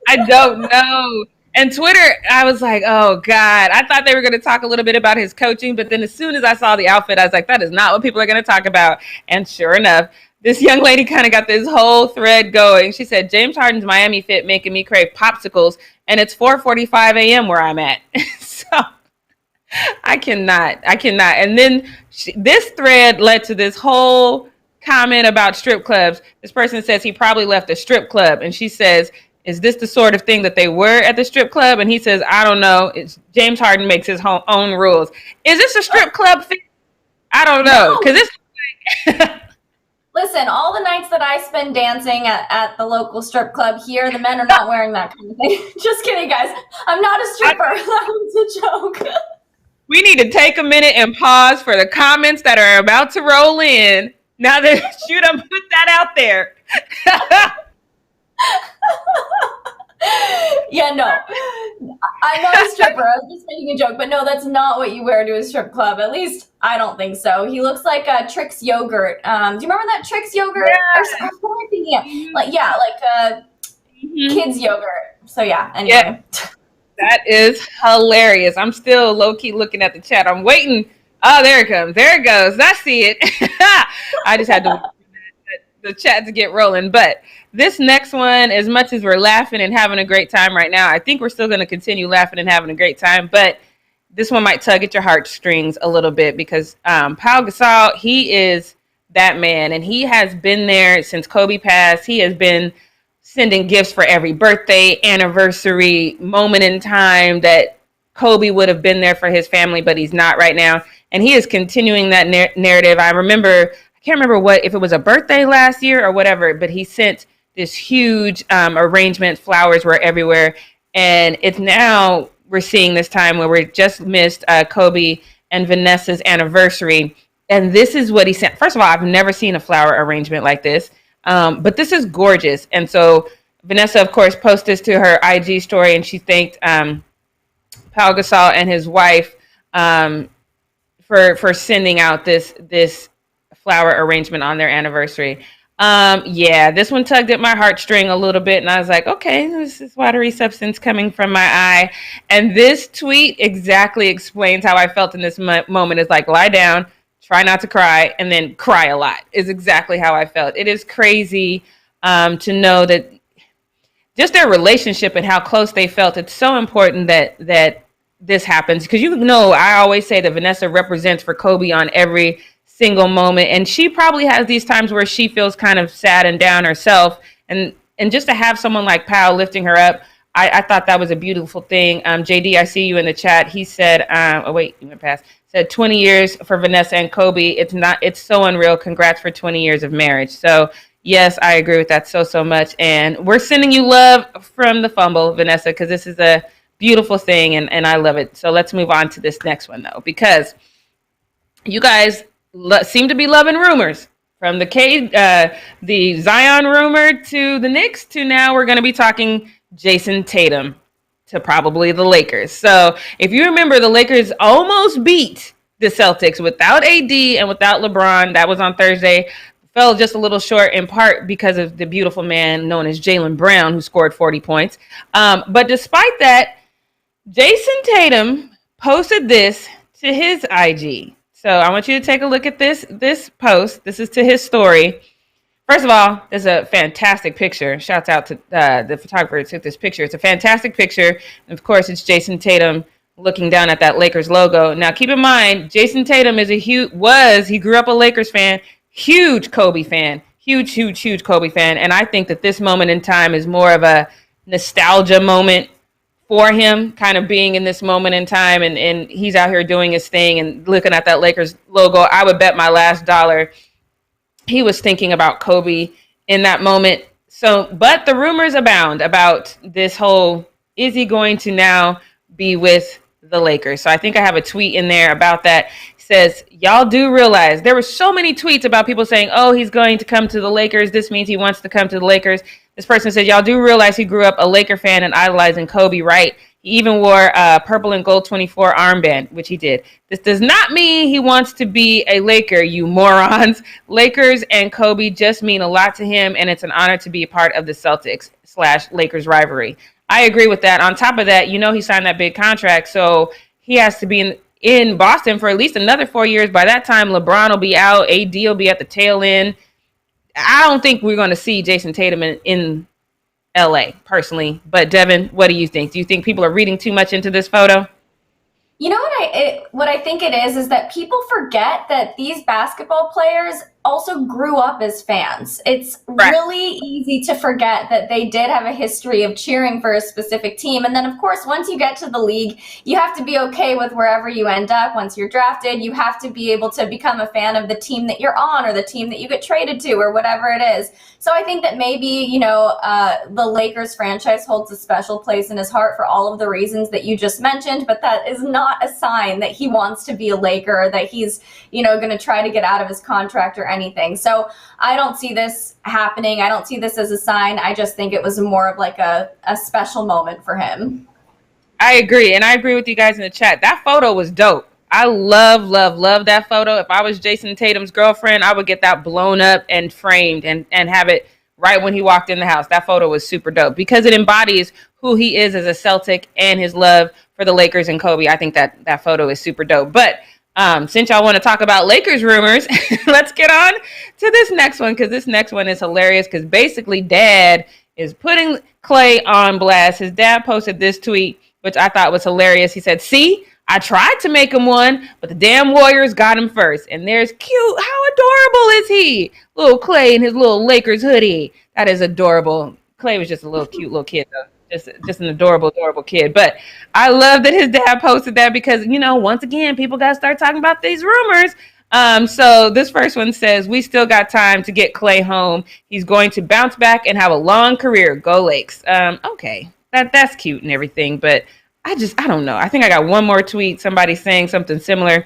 I don't know. And Twitter, I was like, oh, God. I thought they were going to talk a little bit about his coaching, but then as soon as I saw the outfit, I was like, that is not what people are going to talk about. And sure enough, this young lady kind of got this whole thread going. She said, James Harden's Miami fit making me crave popsicles, and it's 4:45 a.m. where I'm at. So I cannot. And then this thread led to this whole comment about strip clubs. This person says he probably left a strip club, and she says, Is this the sort of thing that they were at the strip club? And he says, I don't know. It's James Harden makes his own rules. Is this a strip club thing? I don't know. Because it's Listen, all the nights that I spend dancing at the local strip club here, the men are not wearing that kind of thing. Just kidding, guys. I'm not a stripper. That was a joke. We need to take a minute and pause for the comments that are about to roll in. Now that you done put that out there. Yeah, no. I'm not a stripper. I was just making a joke. But no, that's not what you wear to a strip club. At least I don't think so. He looks like Trix yogurt. Do you remember that Trix yogurt? Yeah. Kids yogurt. So yeah, anyway. Yeah. That is hilarious. I'm still low-key looking at the chat. I'm waiting. Oh, there it comes. There it goes. I see it. I just had to the chat to get rolling. But this next one, as much as we're laughing and having a great time right now, I think we're still going to continue laughing and having a great time. But this one might tug at your heartstrings a little bit because Pau Gasol, he is that man. And he has been there since Kobe passed. He has been sending gifts for every birthday, anniversary, moment in time that Kobe would have been there for his family, but he's not right now. And he is continuing that narrative. I can't remember if it was a birthday last year or whatever, but he sent this huge arrangement. Flowers were everywhere. And it's now we're seeing this time where we just missed Kobe and Vanessa's anniversary. And this is what he sent. First of all, I've never seen a flower arrangement like this. But this is gorgeous. And so Vanessa, of course, posted this to her IG story, and she thanked Pau Gasol and his wife for sending out this flower arrangement on their anniversary. This one tugged at my heartstring a little bit, and I was like, okay, this is watery substance coming from my eye. And this tweet exactly explains how I felt in this moment. It's like, lie down, try not to cry, and then cry a lot is exactly how I felt. It is crazy to know that just their relationship and how close they felt. It's so important that this happens because I always say that Vanessa represents for Kobe on every single moment, and she probably has these times where she feels kind of sad and down herself, and just to have someone like Pau lifting her up, I thought that was a beautiful thing. JD, I see you in the chat. He said, you went past. Said 20 years for Vanessa and Kobe. It's so unreal. Congrats for 20 years of marriage. So yes, I agree with that so much. And we're sending you love from the Fumble, Vanessa, because this is a beautiful thing and I love it. So let's move on to this next one though, because you guys seem to be loving rumors from the Zion rumor to the Knicks to now we're going to be talking Jason Tatum to probably the Lakers. So if you remember, the Lakers almost beat the Celtics without AD and without LeBron. That was on Thursday. Fell just a little short in part because of the beautiful man known as Jaylen Brown, who scored 40 points. But despite that, Jason Tatum posted this to his IG. So I want you to take a look at this post. This is to his story. First of all, there's a fantastic picture. Shouts out to the photographer who took this picture. It's a fantastic picture. And of course, it's Jason Tatum looking down at that Lakers logo. Now, keep in mind, Jason Tatum is he grew up a Lakers fan, huge Kobe fan, huge Kobe fan. And I think that this moment in time is more of a nostalgia moment for him, kind of being in this moment in time. And he's out here doing his thing and looking at that Lakers logo. I would bet my last dollar he was thinking about Kobe in that moment. So, but the rumors abound about this whole, is he going to now be with the Lakers? So I think I have a tweet in there about that. It says, y'all do realize there were so many tweets about people saying, oh, he's going to come to the Lakers. This means he wants to come to the Lakers. This person says, y'all do realize he grew up a Laker fan and idolizing Kobe, right? He even wore a purple and gold 24 armband, which he did. This does not mean he wants to be a Laker, you morons. Lakers and Kobe just mean a lot to him, and it's an honor to be a part of the Celtics/Lakers rivalry. I agree with that. On top of that, he signed that big contract, so he has to be in Boston for at least another 4 years. By that time, LeBron will be out. AD will be at the tail end. I don't think we're going to see Jason Tatum in LA personally, but Devin, what do you think? Do you think people are reading too much into this photo? You know what I think it is that people forget that these basketball players also grew up as fans. It's Right. really easy to forget that they did have a history of cheering for a specific team. And then, of course, once you get to the league, you have to be okay with wherever you end up. Once you're drafted, you have to be able to become a fan of the team that you're on or the team that you get traded to or whatever it is. So I think that maybe, the Lakers franchise holds a special place in his heart for all of the reasons that you just mentioned, but that is not a sign that he wants to be a Laker or that he's, going to try to get out of his contract or anything. So I don't see this happening. I don't see this as a sign. I just think it was more of like a special moment for him. I agree. And I agree with you guys in the chat. That photo was dope. I love that photo. If I was Jason Tatum's girlfriend, I would get that blown up and framed and have it right when he walked in the house. That photo was super dope because it embodies who he is as a Celtic and his love for the Lakers and Kobe. I think that photo is super dope. But since y'all want to talk about Lakers rumors, let's get on to this next one because this next one is hilarious because basically Dad is putting Klay on blast. His dad posted this tweet, which I thought was hilarious. He said, "See, I tried to make him one, but the damn Warriors got him first. And there's cute. How adorable is he? Little Klay in his little Lakers hoodie. That is adorable." Klay was just a little cute little kid, though. Just an adorable kid. But I love that his dad posted that because, once again, people got to start talking about these rumors. So this first one says, "We still got time to get Klay home. He's going to bounce back and have a long career. Go Lakes." Okay, that's cute and everything, but I don't know. I think I got one more tweet. Somebody saying something similar.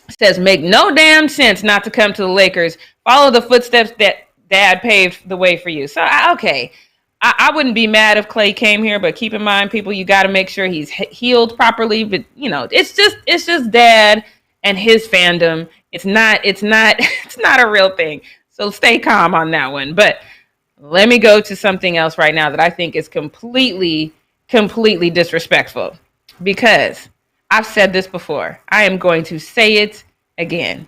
It says, "Make no damn sense not to come to the Lakers. Follow the footsteps that Dad paved the way for you." So, okay. I wouldn't be mad if Klay came here, but keep in mind, people, you got to make sure he's healed properly. But it's just Dad and his fandom. It's not a real thing. So stay calm on that one. But let me go to something else right now that I think is completely disrespectful because I've said this before. I am going to say it again.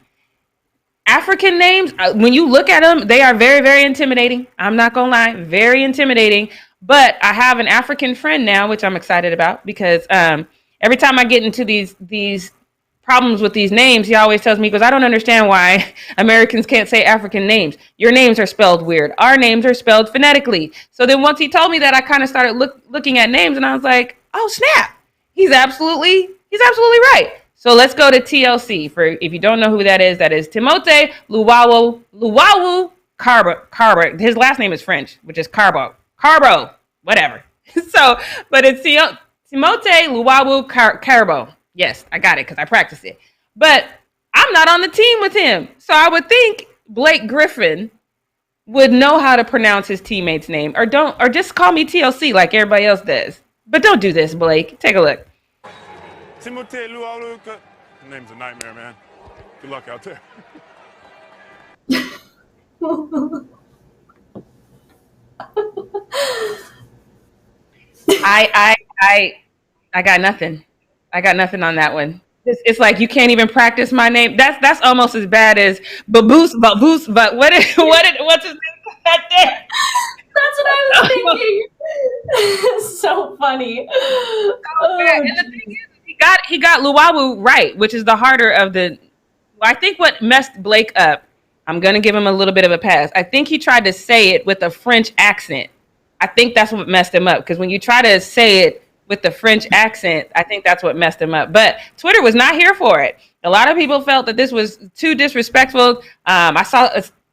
African names, when you look at them, they are very, very intimidating. I'm not going to lie, very intimidating. But I have an African friend now, which I'm excited about because every time I get into these problems with these names, he always tells me, he goes, "I don't understand why Americans can't say African names. Your names are spelled weird. Our names are spelled phonetically." So then once he told me that, I kind of started looking at names and I was like, oh, snap. He's absolutely right. So let's go to TLC. For if you don't know who that is Timothée Luwawu Carbo. His last name is French, which is Carbo, whatever. So, but it's Timothée Luwawu Carbo. Yes, I got it because I practiced it. But I'm not on the team with him. So I would think Blake Griffin would know how to pronounce his teammate's name or just call me TLC like everybody else does. But don't do this, Blake. Take a look. Timothée Luwawu. Name's a nightmare, man. Good luck out there. I got nothing. I got nothing on that one. It's like you can't even practice my name. That's almost as bad as Baboose. But what's his name? That's what I was thinking. So funny. And the thing is, he got Luwawu right, which is the harder of the. I think what messed Blake up. I'm gonna give him a little bit of a pass. I think he tried to say it with a French accent. I think that's what messed him up because when you try to say it with the French accent, I think that's what messed him up. But Twitter was not here for it. A lot of people felt that this was too disrespectful. I saw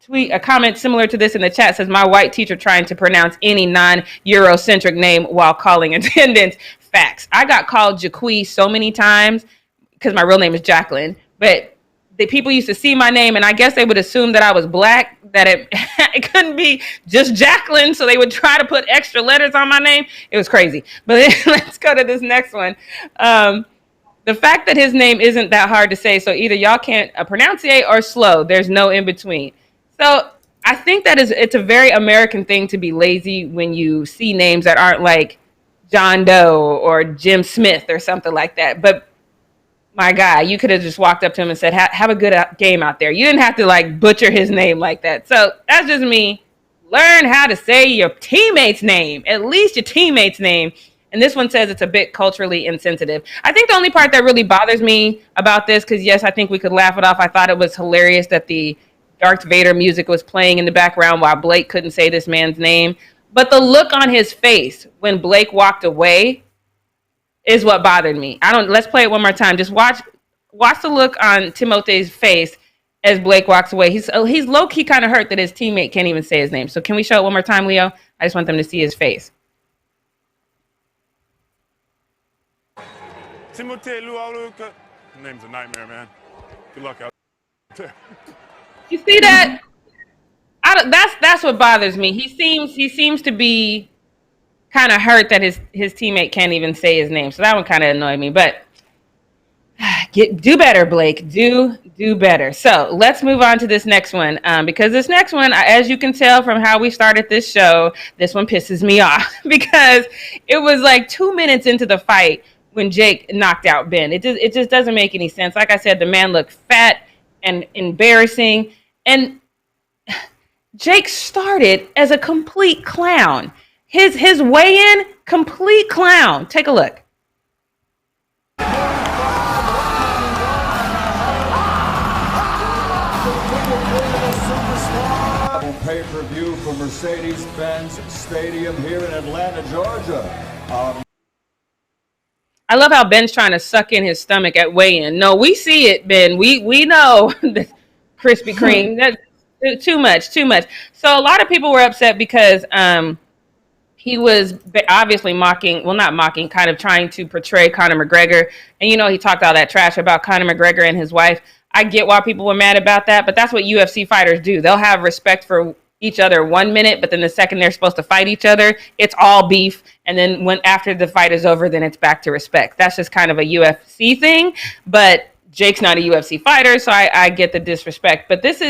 a comment similar to this in the chat. Says, "My white teacher trying to pronounce any non-Eurocentric name while calling attendance." Facts. I got called Jaqui so many times because my real name is Jacqueline. But the people used to see my name, and I guess they would assume that I was black, that it couldn't be just Jacqueline, so they would try to put extra letters on my name. It was crazy. But let's go to this next one. The fact that his name isn't that hard to say, so either y'all can't pronunciate or slow. There's no in between. So I think it's a very American thing to be lazy when you see names that aren't like John Doe or Jim Smith or something like that. But my guy, you could have just walked up to him and said, have a good game out there. You didn't have to like butcher his name like that. So that's just me. Learn how to say your teammate's name, at least your teammate's name. And this one says it's a bit culturally insensitive. I think the only part that really bothers me about this, because yes, I think we could laugh it off. I thought it was hilarious that the Darth Vader music was playing in the background while Blake couldn't say this man's name. But the look on his face when Blake walked away is what bothered me. Let's play it one more time. Just watch the look on Timothe's face as Blake walks away. He's low-key kind of hurt that his teammate can't even say his name. So can we show it one more time, Leo? I just want them to see his face. Timothée Lualuka. Name's a nightmare, man. Good luck out there. You see that? That's what bothers me. He seems to be kind of hurt that his teammate can't even say his name. So that one kind of annoyed me. But do better, Blake. Do better. So let's move on to this next one. Because this next one, as you can tell from how we started this show, this one pisses me off. Because it was like 2 minutes into the fight when Jake knocked out Ben. It just doesn't make any sense. Like I said, the man looked fat and embarrassing. And Jake started as a complete clown. His weigh-in, complete clown. Take a look. Pay-per-view from Mercedes-Benz Stadium here in Atlanta, Georgia. I love how Ben's trying to suck in his stomach at weigh-in. No, we see it, Ben. We know the Krispy Kreme. That's too much. So a lot of people were upset because he was obviously kind of trying to portray Conor McGregor. And, he talked all that trash about Conor McGregor and his wife. I get why people were mad about that, but that's what UFC fighters do. They'll have respect for each other 1 minute, but then the second they're supposed to fight each other, it's all beef. And then after the fight is over, then it's back to respect. That's just kind of a UFC thing. But Jake's not a UFC fighter, so I get the disrespect. But this.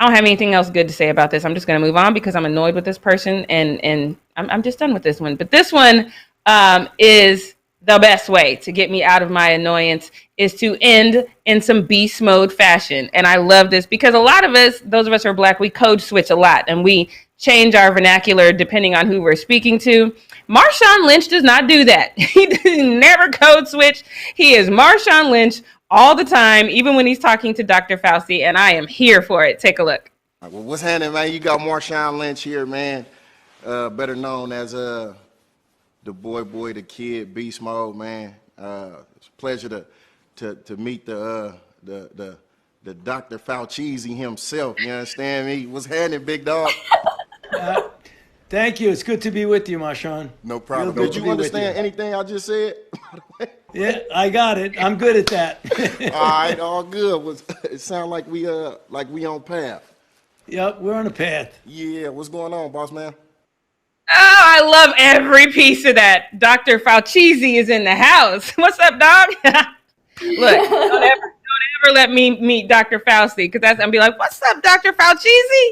I don't have anything else good to say about this. I'm just going to move on because I'm annoyed with this person, and I'm just done with this one. But this one is the best way to get me out of my annoyance is to end in some beast mode fashion. And I love this because a lot of us, those of us who are Black, we code switch a lot, and we change our vernacular depending on who we're speaking to. Marshawn Lynch does not do that. He never code switch. He is Marshawn Lynch all the time, even when he's talking to Dr. Fauci, and I am here for it. Take a look. Well, what's happening, man? You got Marshawn Lynch here, man, better known as the boy, the kid, beast mode, man. It's a pleasure to meet the Dr. Fauci himself. You understand me? What's happening, big dog? Thank you. It's good to be with you, Marshawn. No problem. Did you understand anything I just said? Yeah, I got it. I'm good at that. All right, all good. It sounds like we on path. Yep, we're on a path. Yeah, what's going on, boss man? Oh, I love every piece of that. Dr. Fauci is in the house. What's up, dog? Look, don't ever let me meet Dr. Fauci, because that's gonna be like, what's up, Dr. Fauci?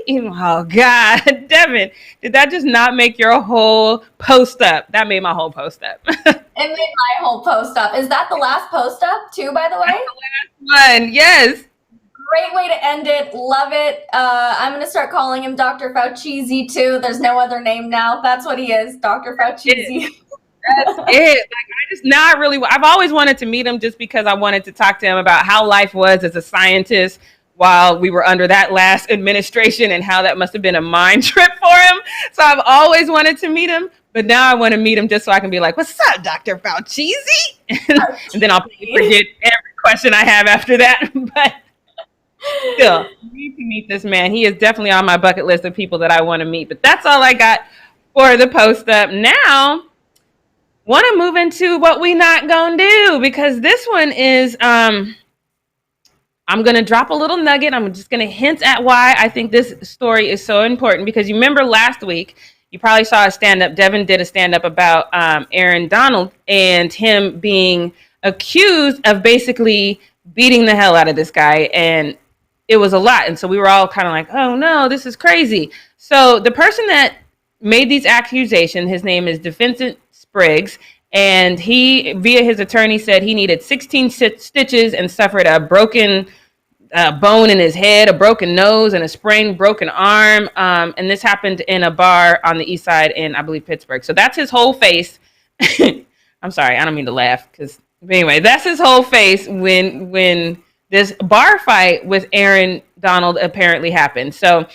Oh God, Devin, did that just not make your whole post up? That made my whole post up. It made my whole post up. Is that the last post up too, by the way? That's the last one, yes. Great way to end it. Love it. I'm going to start calling him Dr. Fauci too. There's no other name now. That's what he is, Dr. Fauci. That's it. I've always wanted to meet him just because I wanted to talk to him about how life was as a scientist while we were under that last administration and how that must have been a mind trip for him. So I've always wanted to meet him, but now I want to meet him just so I can be like, what's up, Dr. Fauci? And then I'll forget every question I have after that. But still, I need to meet this man. He is definitely on my bucket list of people that I want to meet. But that's all I got for the post up. Now, want to move into what we not gonna do, because this one is I'm going to drop a little nugget. I'm just going to hint at why I think this story is so important, because you remember last week, you probably saw a stand-up. Devin did a stand-up about Aaron Donald and him being accused of basically beating the hell out of this guy. And it was a lot. And so we were all kind of like, oh, no, this is crazy. So the person that made these accusations, his name is Defendant Spriggs. And he, via his attorney, said he needed 16 stitches and suffered a broken bone in his head, a broken nose, and a sprained broken arm. And this happened in a bar on the east side in, I believe, Pittsburgh. So that's his whole face. I'm sorry, I don't mean to laugh. Anyway, that's his whole face when this bar fight with Aaron Donald apparently happened. So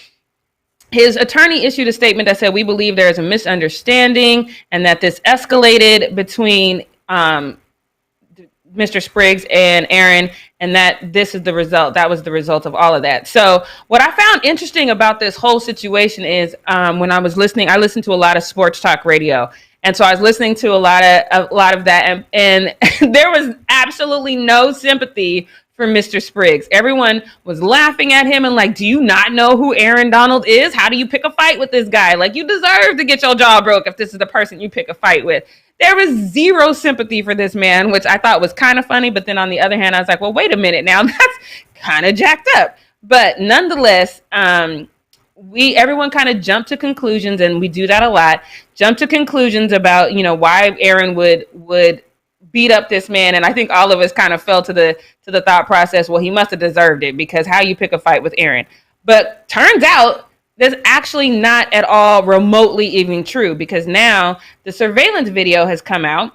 his attorney issued a statement that said, "We believe there is a misunderstanding and that this escalated between Mr. Spriggs and Aaron, and that this is the result. That was the result of all of that." So what I found interesting about this whole situation is when I was listening, I listened to a lot of sports talk radio. And so I was listening to a lot of that, and there was absolutely no sympathy for Mr. Spriggs. Everyone was laughing at him and like, "Do you not know who Aaron Donald is? How do you pick a fight with this guy? Like, you deserve to get your jaw broke if this is the person you pick a fight with." There was zero sympathy for this man, which I thought was kind of funny. But then on the other hand, I was like, well, wait a minute now, that's kind of jacked up. But nonetheless, everyone kind of jumped to conclusions, and we do that a lot. Jump to conclusions about, why Aaron would beat up this man, and I think all of us kind of fell to the thought process, well, he must have deserved it, because how you pick a fight with Aaron. But turns out that's actually not at all remotely even true, because now the surveillance video has come out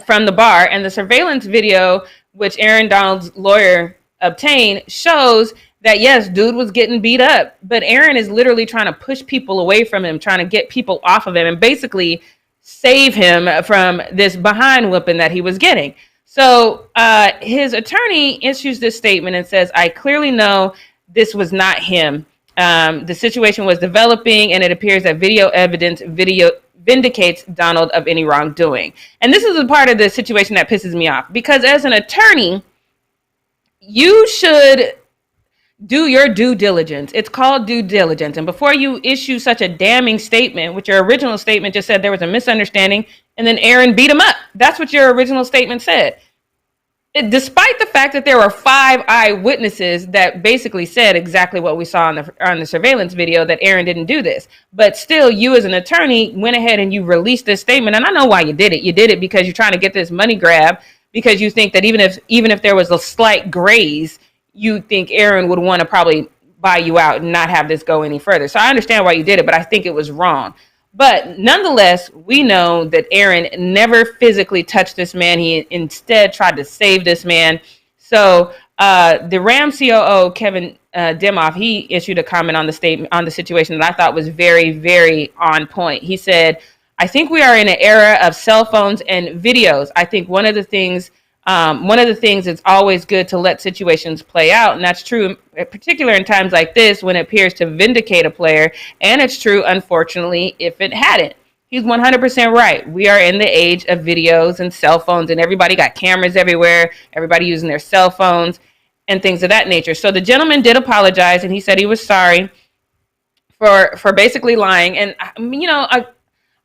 from the bar, and the surveillance video, which Aaron Donald's lawyer obtained, shows that yes, dude was getting beat up, but Aaron is literally trying to push people away from him, trying to get people off of him, and basically save him from this behind whipping that he was getting. So his attorney issues this statement and says, "I clearly know this was not him. The situation was developing, and it appears that video evidence vindicates Donald of any wrongdoing." And this is a part of the situation that pisses me off, because as an attorney, you should do your due diligence. It's called due diligence. And before you issue such a damning statement, which your original statement just said there was a misunderstanding and then Aaron beat him up. That's what your original statement said. Despite the fact that there were 5 eyewitnesses that basically said exactly what we saw on the surveillance video, that Aaron didn't do this. But still, you as an attorney went ahead and you released this statement. And I know why you did it. You did it because you're trying to get this money grab, because you think that even if there was a slight graze, you think Aaron would want to probably buy you out and not have this go any further. So I understand why you did it, but I think it was wrong. But nonetheless, we know that Aaron never physically touched this man. He instead tried to save this man. So the Rams COO, Kevin Demoff, he issued a comment on the situation that I thought was very, very on point. He said, "I think we are in an era of cell phones and videos. I think one of the things it's always good to let situations play out." And that's true, in particular in times like this, when it appears to vindicate a player. And it's true, unfortunately, if it hadn't. He's 100% right. We are in the age of videos and cell phones, and everybody got cameras everywhere, everybody using their cell phones and things of that nature. So the gentleman did apologize, and he said he was sorry for basically lying. And,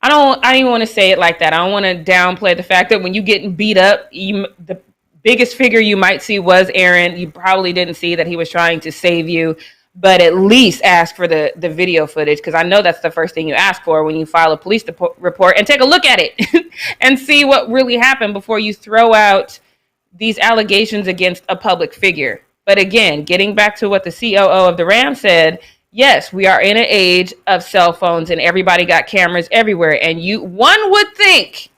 I don't even want to say it like that. I don't want to downplay the fact that when you getting beat up, the biggest figure you might see was Aaron. You probably didn't see that he was trying to save you, but at least ask for the video footage, because I know that's the first thing you ask for when you file a police report, and take a look at it and see what really happened before you throw out these allegations against a public figure. But again, getting back to what the COO of the Rams said, yes, we are in an age of cell phones, and everybody got cameras everywhere. And one would think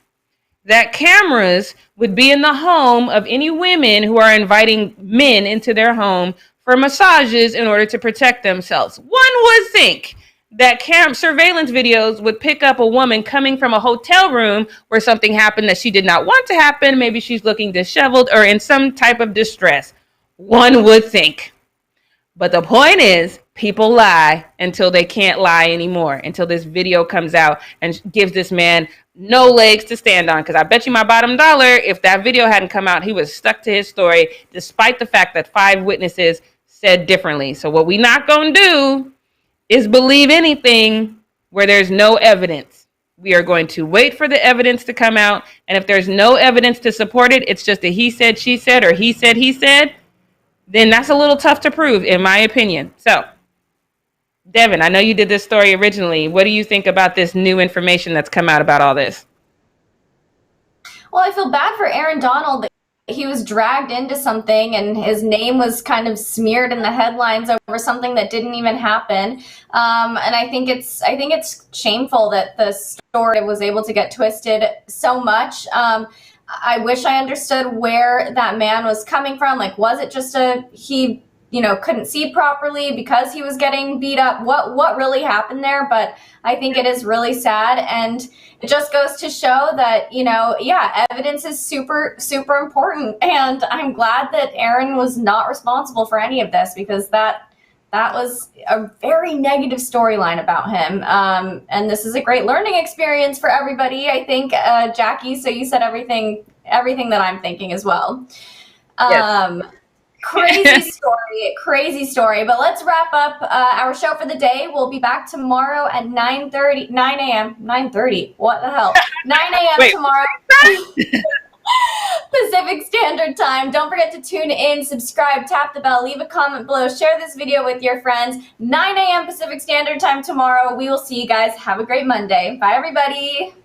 that cameras would be in the home of any women who are inviting men into their home for massages in order to protect themselves. One would think that surveillance videos would pick up a woman coming from a hotel room where something happened that she did not want to happen. Maybe she's looking disheveled or in some type of distress. One would think. But the point is, people lie until they can't lie anymore, until this video comes out and gives this man no legs to stand on. Because I bet you my bottom dollar, if that video hadn't come out, he was stuck to his story, despite the fact that 5 witnesses said differently. So what we not going to do is believe anything where there's no evidence. We are going to wait for the evidence to come out. And if there's no evidence to support it, it's just a he said, she said, or he said, then that's a little tough to prove, in my opinion. So, Devin, I know you did this story originally. What do you think about this new information that's come out about all this? Well, I feel bad for Aaron Donald. He was dragged into something, and his name was kind of smeared in the headlines over something that didn't even happen. And I think it's shameful that the story was able to get twisted so much. I wish I understood where that man was coming from. Like, was it just he couldn't see properly because he was getting beat up. What really happened there? But I think it is really sad, and it just goes to show that, evidence is super, super important. And I'm glad that Aaron was not responsible for any of this, because that was a very negative storyline about him. And this is a great learning experience for everybody, I think, Jackie. So you said everything that I'm thinking as well. Yes. Crazy story. But let's wrap up our show for the day. We'll be back tomorrow at 9 a.m. 9:30. What the hell? 9 a.m. tomorrow. Pacific Standard Time. Don't forget to tune in, subscribe, tap the bell, leave a comment below, share this video with your friends. 9 a.m. Pacific Standard Time tomorrow. We will see you guys. Have a great Monday. Bye, everybody.